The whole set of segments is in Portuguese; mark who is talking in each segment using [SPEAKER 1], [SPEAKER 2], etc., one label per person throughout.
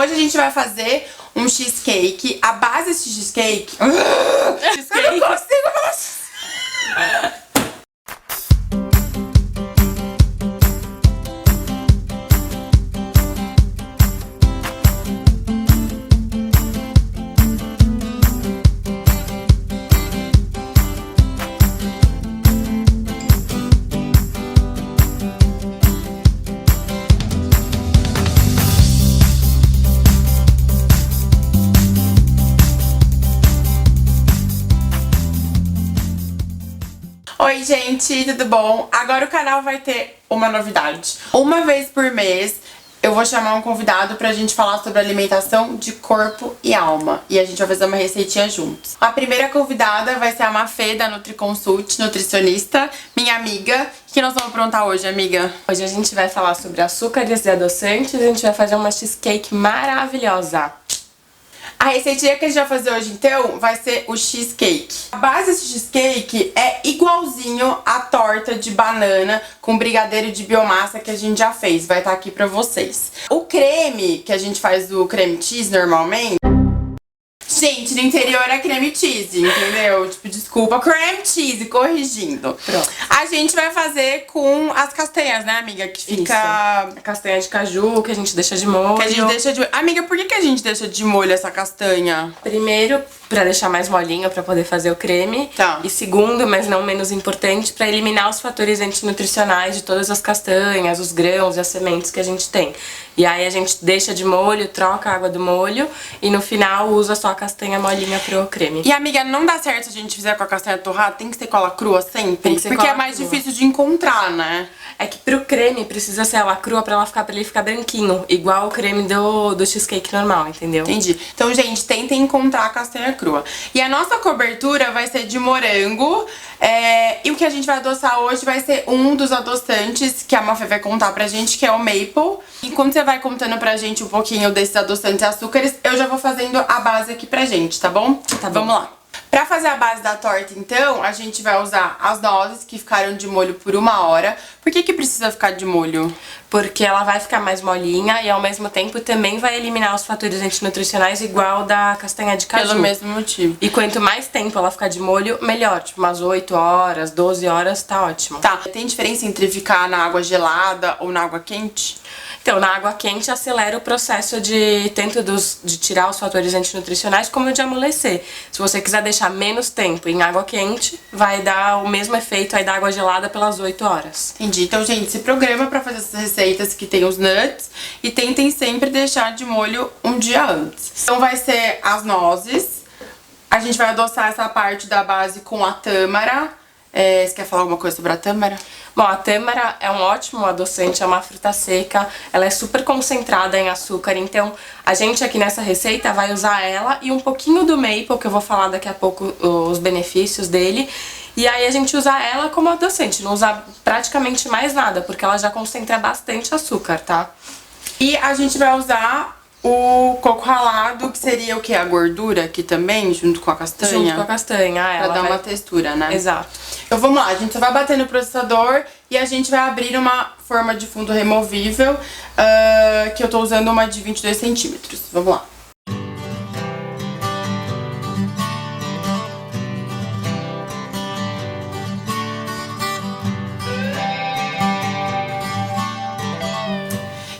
[SPEAKER 1] hoje a gente vai fazer um cheesecake. A base desse cheesecake... cheesecake. Eu não consigo falar... Oi gente, tudo bom? Agora o canal vai ter uma novidade. Uma vez por mês eu vou chamar um convidado pra gente falar sobre alimentação de corpo e alma. E a gente vai fazer uma receitinha juntos. A primeira convidada vai ser a Mafê da NutriConsult, nutricionista, minha amiga. O que nós vamos aprontar hoje, amiga?
[SPEAKER 2] Hoje a gente vai falar sobre açúcares e adoçantes e a gente vai fazer uma cheesecake maravilhosa.
[SPEAKER 1] A receitinha que a gente vai fazer hoje, então, vai ser o cheesecake. A base desse cheesecake é igualzinho à torta de banana com brigadeiro de biomassa que a gente já fez. Vai estar aqui pra vocês. O creme, que a gente faz do creme cheese normalmente... Gente, no interior é creme cheese, entendeu? Tipo, desculpa, creme cheese, corrigindo.
[SPEAKER 2] Pronto.
[SPEAKER 1] A gente vai fazer com as castanhas, né, amiga? Que fica...
[SPEAKER 2] Isso. A castanha de caju, que a gente deixa de molho.
[SPEAKER 1] Que a gente deixa de molho. Amiga, por que a gente deixa de molho essa castanha?
[SPEAKER 2] Primeiro, pra deixar mais molinho, pra poder fazer o creme.
[SPEAKER 1] Tá.
[SPEAKER 2] E segundo, mas não menos importante, pra eliminar os fatores antinutricionais de todas as castanhas, os grãos e as sementes que a gente tem. E aí a gente deixa de molho, troca a água do molho e no final usa só a castanha molinha pro creme.
[SPEAKER 1] E amiga, não dá certo se a gente fizer com a castanha torrada? Tem que ser com ela crua sempre?
[SPEAKER 2] Tem que ser
[SPEAKER 1] porque
[SPEAKER 2] com
[SPEAKER 1] é
[SPEAKER 2] ela
[SPEAKER 1] mais
[SPEAKER 2] crua.
[SPEAKER 1] difícil de encontrar, né?
[SPEAKER 2] É que pro creme precisa ser ela crua pra ele ficar branquinho, igual o creme do cheesecake normal, entendeu?
[SPEAKER 1] Entendi. Então, gente, tentem encontrar a castanha crua. E a nossa cobertura vai ser de morango. E o que a gente vai adoçar hoje vai ser um dos adoçantes que a Mafê vai contar pra gente, que é o maple. E quando você vai contando pra gente um pouquinho desses adoçantes e açúcares, eu já vou fazendo a base aqui pra gente, tá bom?
[SPEAKER 2] Tá bom.
[SPEAKER 1] Vamos lá. Pra fazer a base da torta, então, a gente vai usar as nozes que ficaram de molho por 1 hora. Por que que precisa ficar de molho?
[SPEAKER 2] Porque ela vai ficar mais molinha e ao mesmo tempo também vai eliminar os fatores antinutricionais igual da castanha de caju.
[SPEAKER 1] Pelo mesmo motivo.
[SPEAKER 2] E quanto mais tempo ela ficar de molho, melhor. Tipo, umas 8 horas, 12 horas, tá ótimo.
[SPEAKER 1] Tá, tem diferença entre ficar na água gelada ou na água quente?
[SPEAKER 2] Então, na água quente acelera o processo de tanto de tirar os fatores antinutricionais como de amolecer. Se você quiser deixar menos tempo em água quente, vai dar o mesmo efeito aí da água gelada pelas 8 horas.
[SPEAKER 1] Entendi. Então, gente, se programa pra fazer essas receitas que tem os nuts e tentem sempre deixar de molho um dia antes. Então vai ser as nozes. A gente vai adoçar essa parte da base com a tâmara. Você quer falar alguma coisa sobre a tâmara?
[SPEAKER 2] Bom, a tâmara é um ótimo adoçante, é uma fruta seca, ela é super concentrada em açúcar, então a gente aqui nessa receita vai usar ela e um pouquinho do maple, que eu vou falar daqui a pouco os benefícios dele. E aí a gente usa ela como adoçante, não usa praticamente mais nada, porque ela já concentra bastante açúcar, tá?
[SPEAKER 1] E a gente vai usar o coco ralado, que seria o quê? A gordura aqui também, junto com a castanha?
[SPEAKER 2] Junto com a castanha,
[SPEAKER 1] Pra dar uma textura, né?
[SPEAKER 2] Exato.
[SPEAKER 1] Então vamos lá, a gente só vai bater no processador e a gente vai abrir uma forma de fundo removível, que eu tô usando uma de 22 centímetros. Vamos lá.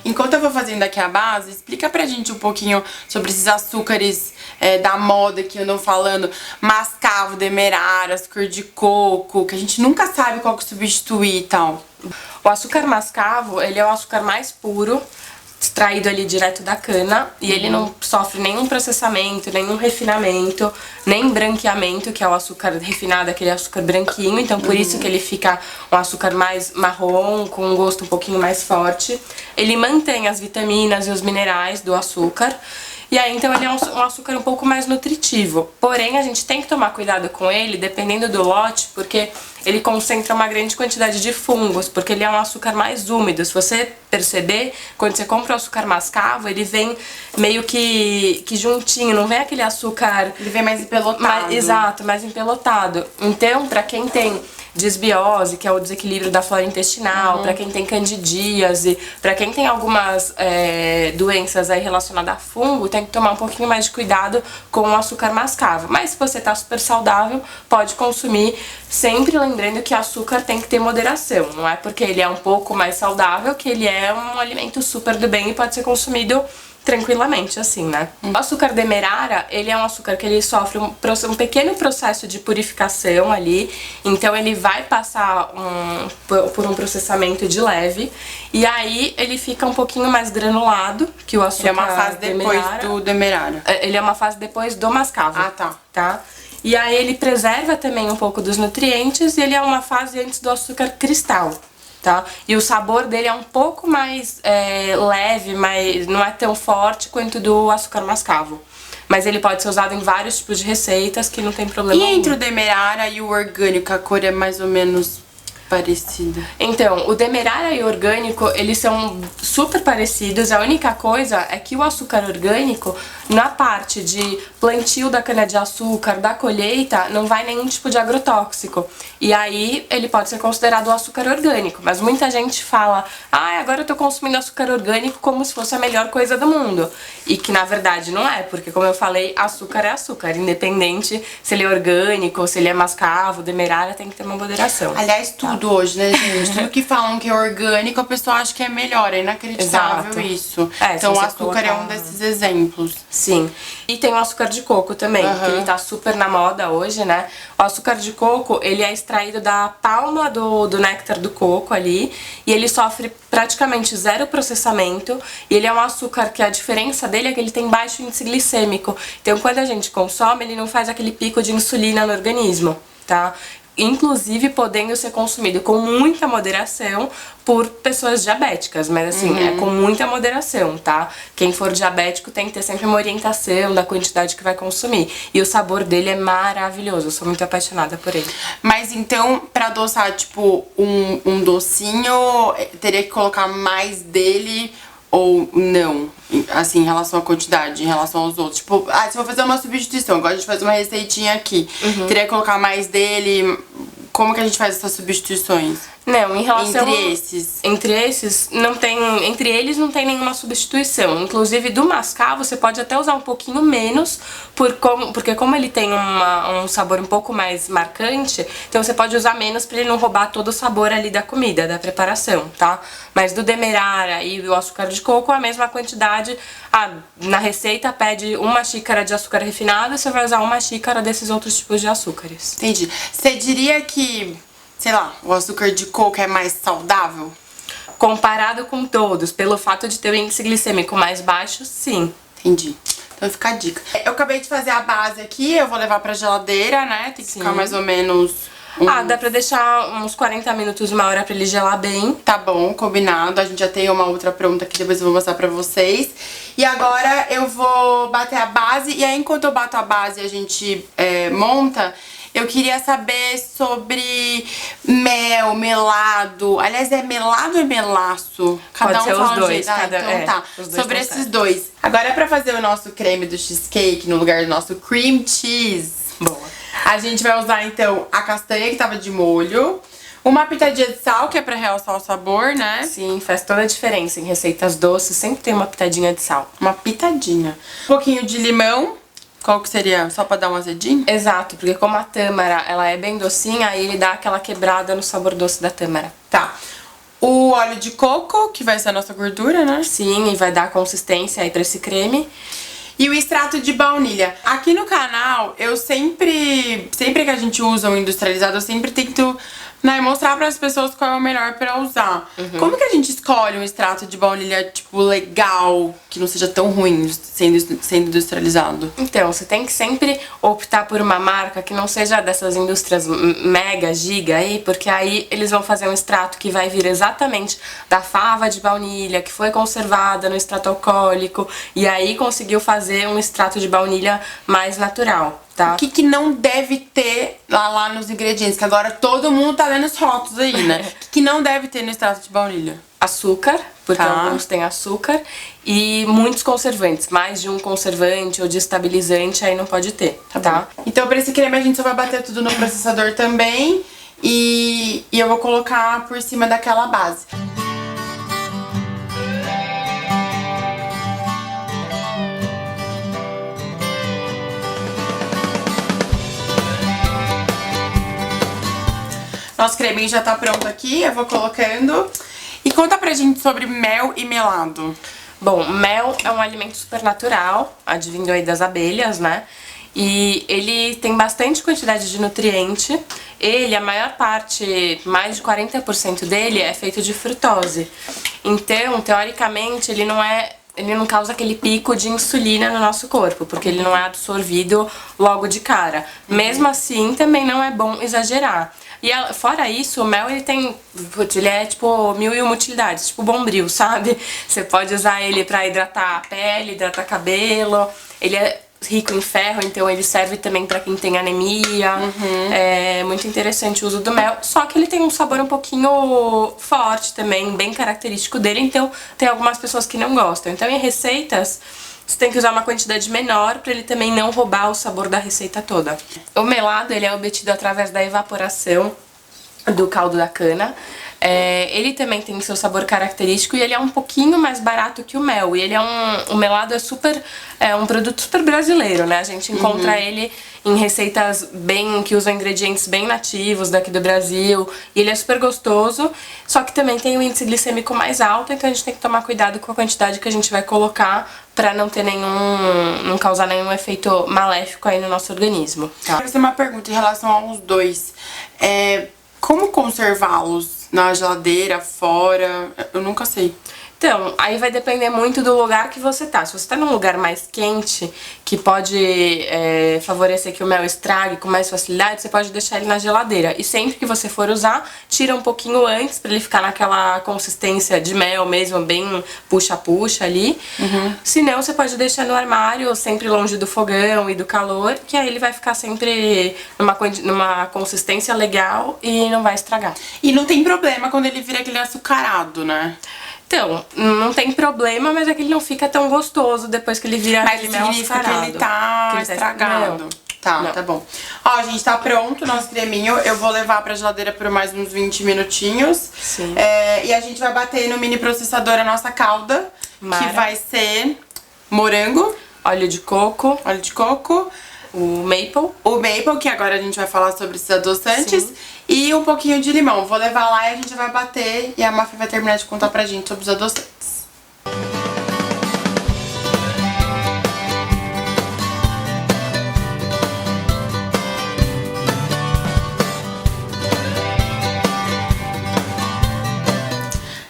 [SPEAKER 1] Enquanto eu vou fazendo aqui a base, explica pra gente um pouquinho sobre esses açúcares da moda que andam falando, mascavo, demerara, açúcar de coco, que a gente nunca sabe qual que substituir e tal.
[SPEAKER 2] O açúcar mascavo, ele é o açúcar mais puro, extraído ali direto da cana, e ele não sofre nenhum processamento, nenhum refinamento, nem branqueamento, que é o açúcar refinado, aquele açúcar branquinho, então por isso que ele fica um açúcar mais marrom, com um gosto um pouquinho mais forte. Ele mantém as vitaminas e os minerais do açúcar, e aí então ele é um açúcar um pouco mais nutritivo. Porém, a gente tem que tomar cuidado com ele, dependendo do lote, porque ele concentra uma grande quantidade de fungos, porque ele é um açúcar mais úmido. Se você perceber, quando você compra o açúcar mascavo, ele vem meio que juntinho, não vem aquele açúcar...
[SPEAKER 1] Ele vem mais empelotado.
[SPEAKER 2] Exato, mais empelotado. Então, pra quem tem disbiose, que é o desequilíbrio da flora intestinal, pra quem tem candidíase, pra quem tem algumas doenças aí relacionadas a fungo, tem que tomar um pouquinho mais de cuidado com o açúcar mascavo. Mas se você tá super saudável, pode consumir, sempre lembrando que açúcar tem que ter moderação. Não é porque ele é um pouco mais saudável que ele é um alimento super do bem e pode ser consumido tranquilamente, assim, né? O açúcar demerara, ele é um açúcar que ele sofre um pequeno processo de purificação ali, então ele vai passar por um processamento de leve, e aí ele fica um pouquinho mais granulado que o açúcar
[SPEAKER 1] demerara. Ele é uma fase depois do demerara.
[SPEAKER 2] Ele é uma fase depois do mascavo.
[SPEAKER 1] Ah, tá.
[SPEAKER 2] E aí ele preserva também um pouco dos nutrientes, e ele é uma fase antes do açúcar cristal. Tá? E o sabor dele é um pouco mais leve, mas não é tão forte quanto do açúcar mascavo. Mas ele pode ser usado em vários tipos de receitas que não tem problema
[SPEAKER 1] E entre o demerara e o orgânico, a cor é mais ou menos parecida?
[SPEAKER 2] Então, o demerara e o orgânico, eles são super parecidos. A única coisa é que o açúcar orgânico, na parte de plantio da cana-de-açúcar, da colheita, não vai nenhum tipo de agrotóxico. E aí, ele pode ser considerado o açúcar orgânico. Mas muita gente fala, agora eu tô consumindo açúcar orgânico como se fosse a melhor coisa do mundo. E que, na verdade, não é. Porque, como eu falei, açúcar é açúcar. Independente se ele é orgânico ou se ele é mascavo, demerara, tem que ter uma moderação.
[SPEAKER 1] Aliás, tudo hoje, né, gente? Tudo que falam que é orgânico, a pessoa acha que é melhor. É inacreditável.
[SPEAKER 2] Exato.
[SPEAKER 1] Isso.
[SPEAKER 2] É,
[SPEAKER 1] então,
[SPEAKER 2] se
[SPEAKER 1] o
[SPEAKER 2] você
[SPEAKER 1] açúcar é
[SPEAKER 2] colocar-
[SPEAKER 1] um desses exemplos.
[SPEAKER 2] Sim. E tem o açúcar de coco também, que ele tá super na moda hoje, né? O açúcar de coco, ele é extraído da palma do néctar do coco ali, e ele sofre praticamente zero processamento, e ele é um açúcar que a diferença dele é que ele tem baixo índice glicêmico. Então, quando a gente consome, ele não faz aquele pico de insulina no organismo, tá? Inclusive podendo ser consumido com muita moderação por pessoas diabéticas, mas assim, é com muita moderação, tá? Quem for diabético tem que ter sempre uma orientação da quantidade que vai consumir. E o sabor dele é maravilhoso, eu sou muito apaixonada por ele.
[SPEAKER 1] Mas então, pra adoçar, tipo, um docinho, teria que colocar mais dele ou não? Assim, em relação à quantidade, em relação aos outros. Tipo, se for fazer uma substituição, agora a gente faz uma receitinha aqui, teria que colocar mais dele. Como que a gente faz essas substituições?
[SPEAKER 2] Não, em relação...
[SPEAKER 1] Entre esses?
[SPEAKER 2] Entre eles não tem nenhuma substituição. Inclusive, do mascavo, você pode até usar um pouquinho menos, porque como ele tem um sabor um pouco mais marcante, então você pode usar menos pra ele não roubar todo o sabor ali da comida, da preparação, tá? Mas do demerara e do açúcar de coco, a mesma quantidade. Na receita pede 1 xícara de açúcar refinado, você vai usar 1 xícara desses outros tipos de açúcares.
[SPEAKER 1] Entendi. Você diria que, sei lá, o açúcar de coco é mais saudável?
[SPEAKER 2] Comparado com todos, pelo fato de ter o índice glicêmico mais baixo, sim.
[SPEAKER 1] Entendi. Então fica a dica. Eu acabei de fazer a base aqui, eu vou levar pra geladeira, né? Tem que ficar mais ou menos...
[SPEAKER 2] Dá pra deixar uns 40 minutos, 1 hora pra ele gelar bem.
[SPEAKER 1] Tá bom, combinado. A gente já tem uma outra pronta que depois eu vou mostrar pra vocês. E agora eu vou bater a base. E aí, enquanto eu bato a base e a gente monta, eu queria saber sobre mel, melado. Aliás, é melado ou é melaço?
[SPEAKER 2] Cada um
[SPEAKER 1] fala
[SPEAKER 2] os
[SPEAKER 1] um
[SPEAKER 2] dois.
[SPEAKER 1] jeito. Então tá.
[SPEAKER 2] Os dois
[SPEAKER 1] Sobre
[SPEAKER 2] estão
[SPEAKER 1] esses dois. Agora é pra fazer o nosso creme do cheesecake no lugar do nosso cream cheese.
[SPEAKER 2] Boa.
[SPEAKER 1] A gente vai usar, então, a castanha que tava de molho, uma pitadinha de sal, que é pra realçar o sabor, né?
[SPEAKER 2] Sim, faz toda a diferença. Em receitas doces sempre tem uma pitadinha de sal.
[SPEAKER 1] Uma pitadinha. Um pouquinho de limão. Qual que seria? Só pra dar um azedinho?
[SPEAKER 2] Exato, porque como a tâmara, ela é bem docinha, aí ele dá aquela quebrada no sabor doce da tâmara.
[SPEAKER 1] Tá. O óleo de coco, que vai ser a nossa gordura, né?
[SPEAKER 2] Sim, e vai dar consistência aí pra esse creme.
[SPEAKER 1] E o extrato de baunilha. Aqui no canal, eu sempre que a gente usa o industrializado, eu sempre tento, né, mostrar para as pessoas qual é o melhor pra usar. Como que a gente escolhe um extrato de baunilha, tipo, legal, que não seja tão ruim sendo industrializado?
[SPEAKER 2] Então, você tem que sempre optar por uma marca que não seja dessas indústrias mega, giga aí, porque aí eles vão fazer um extrato que vai vir exatamente da fava de baunilha, que foi conservada no extrato alcoólico, e aí conseguiu fazer um extrato de baunilha mais natural. tá?
[SPEAKER 1] O que não deve ter lá nos ingredientes? Que agora todo mundo tá lendo os rótulos aí, né? O que não deve ter no extrato de baunilha?
[SPEAKER 2] Açúcar, porque
[SPEAKER 1] Tá.
[SPEAKER 2] alguns têm açúcar, e muitos conservantes. Mais de um conservante ou de estabilizante aí não pode ter, tá?
[SPEAKER 1] Então pra esse creme a gente só vai bater tudo no processador também. E eu vou colocar por cima daquela base. Nosso creminho já tá pronto aqui, eu vou colocando. E conta pra gente sobre mel e melado.
[SPEAKER 2] Bom, mel é um alimento super natural, advindo aí das abelhas, né? E ele tem bastante quantidade de nutriente. Ele, a maior parte, mais de 40% dele é feito de frutose. Então, teoricamente, ele não causa aquele pico de insulina no nosso corpo, porque ele não é absorvido logo de cara. Mesmo assim, também não é bom exagerar. E fora isso, o mel ele é tipo 1001 utilidades, tipo Bombril, sabe? Você pode usar ele pra hidratar a pele, hidratar cabelo. Ele é rico em ferro, então ele serve também pra quem tem anemia. É muito interessante o uso do mel, só que ele tem um sabor um pouquinho forte também, bem característico dele, então tem algumas pessoas que não gostam. Então em receitas você tem que usar uma quantidade menor pra ele também não roubar o sabor da receita toda. O melado ele é obtido através da evaporação do caldo da cana. Ele também tem seu sabor característico e ele é um pouquinho mais barato que o mel. E ele o melado é um produto super brasileiro, né? A gente encontra ele em receitas que usam ingredientes bem nativos daqui do Brasil. E ele é super gostoso, só que também tem um índice glicêmico mais alto, então a gente tem que tomar cuidado com a quantidade que a gente vai colocar pra não ter não causar nenhum efeito maléfico aí no nosso organismo.
[SPEAKER 1] Tá. Eu quero fazer uma pergunta em relação aos dois. Como conservá-los? Na geladeira, fora? Eu nunca sei.
[SPEAKER 2] Então, aí vai depender muito do lugar que você tá. Se você tá num lugar mais quente, que pode favorecer que o mel estrague com mais facilidade, você pode deixar ele na geladeira. E sempre que você for usar, tira um pouquinho antes, pra ele ficar naquela consistência de mel mesmo, bem puxa-puxa ali. Se não, você pode deixar no armário, sempre longe do fogão e do calor, que aí ele vai ficar sempre numa consistência legal e não vai estragar.
[SPEAKER 1] E não tem problema quando ele vira aquele açucarado, né?
[SPEAKER 2] Então, não tem problema, mas é que ele não fica tão gostoso depois que ele vira
[SPEAKER 1] Mas
[SPEAKER 2] aquele mel
[SPEAKER 1] significa que
[SPEAKER 2] açucarado.
[SPEAKER 1] ele tá estragado. Tá bom. Ó, gente, tá pronto o nosso creminho. Eu vou levar pra geladeira por mais uns 20 minutinhos.
[SPEAKER 2] Sim.
[SPEAKER 1] E a gente vai bater no mini processador a nossa calda, que vai ser morango,
[SPEAKER 2] óleo de coco, o maple,
[SPEAKER 1] que agora a gente vai falar sobre esses adoçantes. Sim. E um pouquinho de limão. Vou levar lá e a gente vai bater e a Mafia vai terminar de contar pra gente sobre os adoçantes.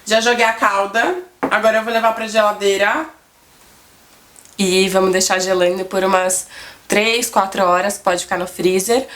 [SPEAKER 1] Já joguei a calda, agora eu vou levar pra geladeira.
[SPEAKER 2] E vamos deixar gelando por umas 3, 4 horas, pode ficar no freezer.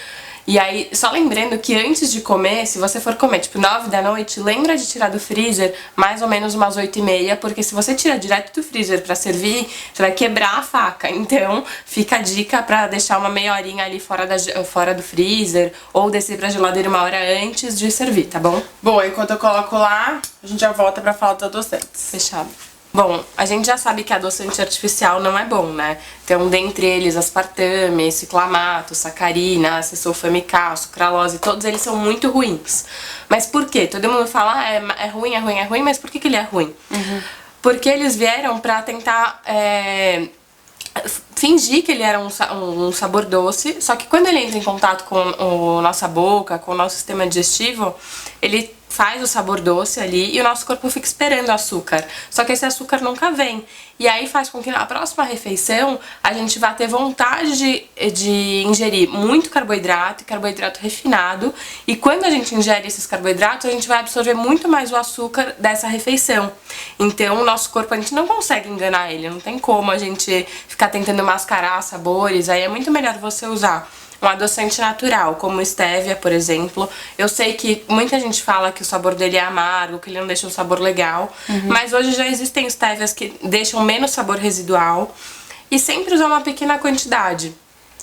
[SPEAKER 2] E aí, só lembrando que antes de comer, se você for comer tipo 9 da noite, lembra de tirar do freezer mais ou menos umas 8h30, porque se você tirar direto do freezer pra servir, você vai quebrar a faca. Então, fica a dica pra deixar uma meia horinha ali fora do freezer, ou descer pra geladeira uma hora antes de servir, tá bom?
[SPEAKER 1] Bom, enquanto eu coloco lá, a gente já volta pra falar dos adoçantes.
[SPEAKER 2] Fechado. Bom, a gente já sabe que adoçante artificial não é bom, né? Então, dentre eles, aspartame, ciclamato, sacarina, sulfame-K, sucralose, todos eles são muito ruins. Mas por quê? Todo mundo fala, é ruim, mas por que ele é ruim? Porque eles vieram pra tentar fingir que ele era um sabor doce, só que quando ele entra em contato com a nossa boca, com o nosso sistema digestivo, ele faz o sabor doce ali e o nosso corpo fica esperando o açúcar. Só que esse açúcar nunca vem. E aí faz com que na próxima refeição a gente vá ter vontade de ingerir muito carboidrato e carboidrato refinado. E quando a gente ingere esses carboidratos, a gente vai absorver muito mais o açúcar dessa refeição. Então o nosso corpo, a gente não consegue enganar ele. Não tem como a gente ficar tentando mascarar sabores. Aí é muito melhor você usar um adoçante natural, como stevia, por exemplo. Eu sei que muita gente fala que o sabor dele é amargo, que ele não deixa um sabor legal, mas hoje já existem stevias que deixam menos sabor residual, e sempre usar uma pequena quantidade.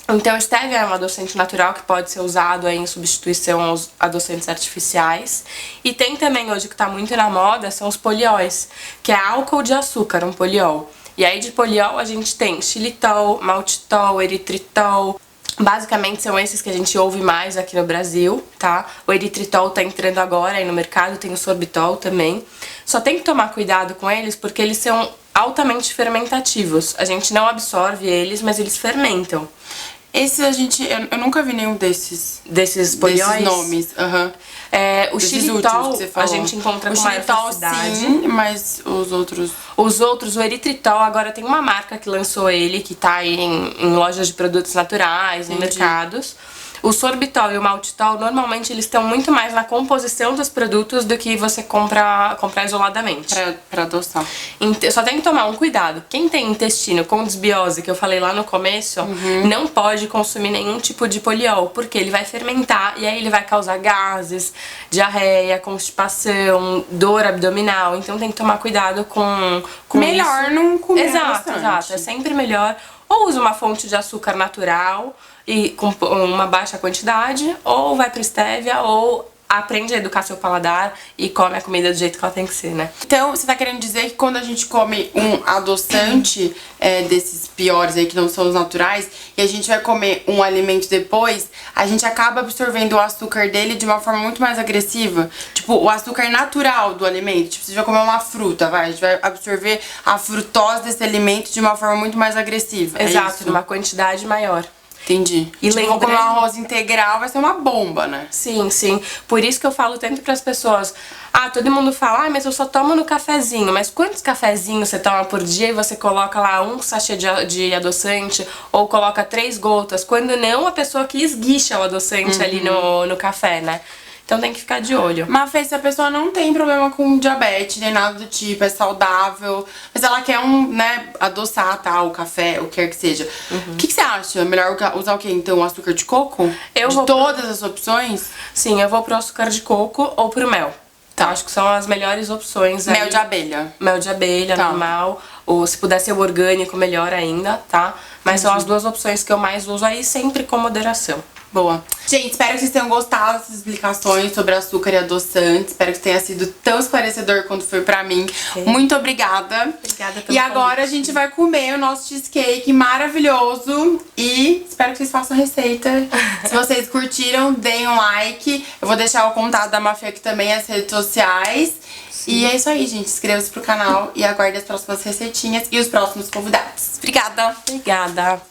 [SPEAKER 2] Então, stevia é um adoçante natural que pode ser usado aí em substituição aos adoçantes artificiais. E tem também, hoje que tá muito na moda, são os polióis, que é álcool de açúcar, um poliol. E aí de poliol a gente tem xilitol, maltitol, eritritol. Basicamente são esses que a gente ouve mais aqui no Brasil, tá? O eritritol tá entrando agora aí no mercado, tem o sorbitol também. Só tem que tomar cuidado com eles porque eles são altamente fermentativos. A gente não absorve eles, mas eles fermentam.
[SPEAKER 1] Esse eu nunca vi nenhum desses.
[SPEAKER 2] Desses polióis?
[SPEAKER 1] Desses nomes, aham.
[SPEAKER 2] O xilitol a gente encontra com maior facilidade.
[SPEAKER 1] Sim, mas os outros...
[SPEAKER 2] O eritritol, agora tem uma marca que lançou ele, que tá aí em lojas de produtos naturais, em mercados. O sorbitol e o maltitol, normalmente eles estão muito mais na composição dos produtos do que você comprar isoladamente.
[SPEAKER 1] Pra adoçar.
[SPEAKER 2] Só tem que tomar um cuidado. Quem tem intestino com desbiose, que eu falei lá no começo, não pode consumir nenhum tipo de poliol, porque ele vai fermentar e aí ele vai causar gases, diarreia, constipação, dor abdominal. Então tem que tomar cuidado com
[SPEAKER 1] melhor
[SPEAKER 2] isso.
[SPEAKER 1] Não comer
[SPEAKER 2] Exato. É sempre melhor. Ou usa uma fonte de açúcar natural e com uma baixa quantidade, ou vai pro stevia, ou aprende a educar seu paladar e come a comida do jeito que ela tem que ser, né?
[SPEAKER 1] Então, você tá querendo dizer que quando a gente come um adoçante desses piores aí, que não são os naturais, e a gente vai comer um alimento depois, a gente acaba absorvendo o açúcar dele de uma forma muito mais agressiva? Tipo, o açúcar natural do alimento, tipo, você vai comer uma fruta, a gente vai absorver a frutose desse alimento de uma forma muito mais agressiva.
[SPEAKER 2] Exato, numa quantidade maior.
[SPEAKER 1] Entendi.
[SPEAKER 2] E
[SPEAKER 1] tipo, vou comer um arroz integral, vai ser uma bomba, né?
[SPEAKER 2] Sim, sim. Por isso que eu falo tanto pras pessoas. Todo mundo fala, mas eu só tomo no cafezinho. Mas quantos cafezinhos você toma por dia e você coloca lá um sachê de adoçante ou coloca 3 gotas? Quando não, a pessoa que esguicha o adoçante ali no café, né? Então tem que ficar de olho.
[SPEAKER 1] Mas, Fê, se a pessoa não tem problema com diabetes, nem nada do tipo, é saudável, mas ela quer adoçar, tá, o café, o que quer que seja. O que você acha? Melhor usar o quê, então? Açúcar de coco? Todas as opções?
[SPEAKER 2] Sim, eu vou pro açúcar de coco ou pro mel. Tá, acho que são as melhores opções.
[SPEAKER 1] Mel de abelha.
[SPEAKER 2] Mel de abelha, normal. Ou se puder ser o orgânico, melhor ainda, tá? Mas são as duas opções que eu mais uso aí, sempre com moderação.
[SPEAKER 1] Boa. Gente, espero que vocês tenham gostado dessas explicações sobre açúcar e adoçante. Espero que tenha sido tão esclarecedor quanto foi pra mim. Muito obrigada.
[SPEAKER 2] Obrigada pelo
[SPEAKER 1] E agora a gente vai comer o nosso cheesecake maravilhoso. E espero que vocês façam a receita. Se vocês curtiram, deem um like. Eu vou deixar o contato da Mafia aqui também, as redes sociais. Sim. E é isso aí, gente. Inscreva-se pro canal e aguarde as próximas receitinhas e os próximos convidados. Obrigada.
[SPEAKER 2] Obrigada.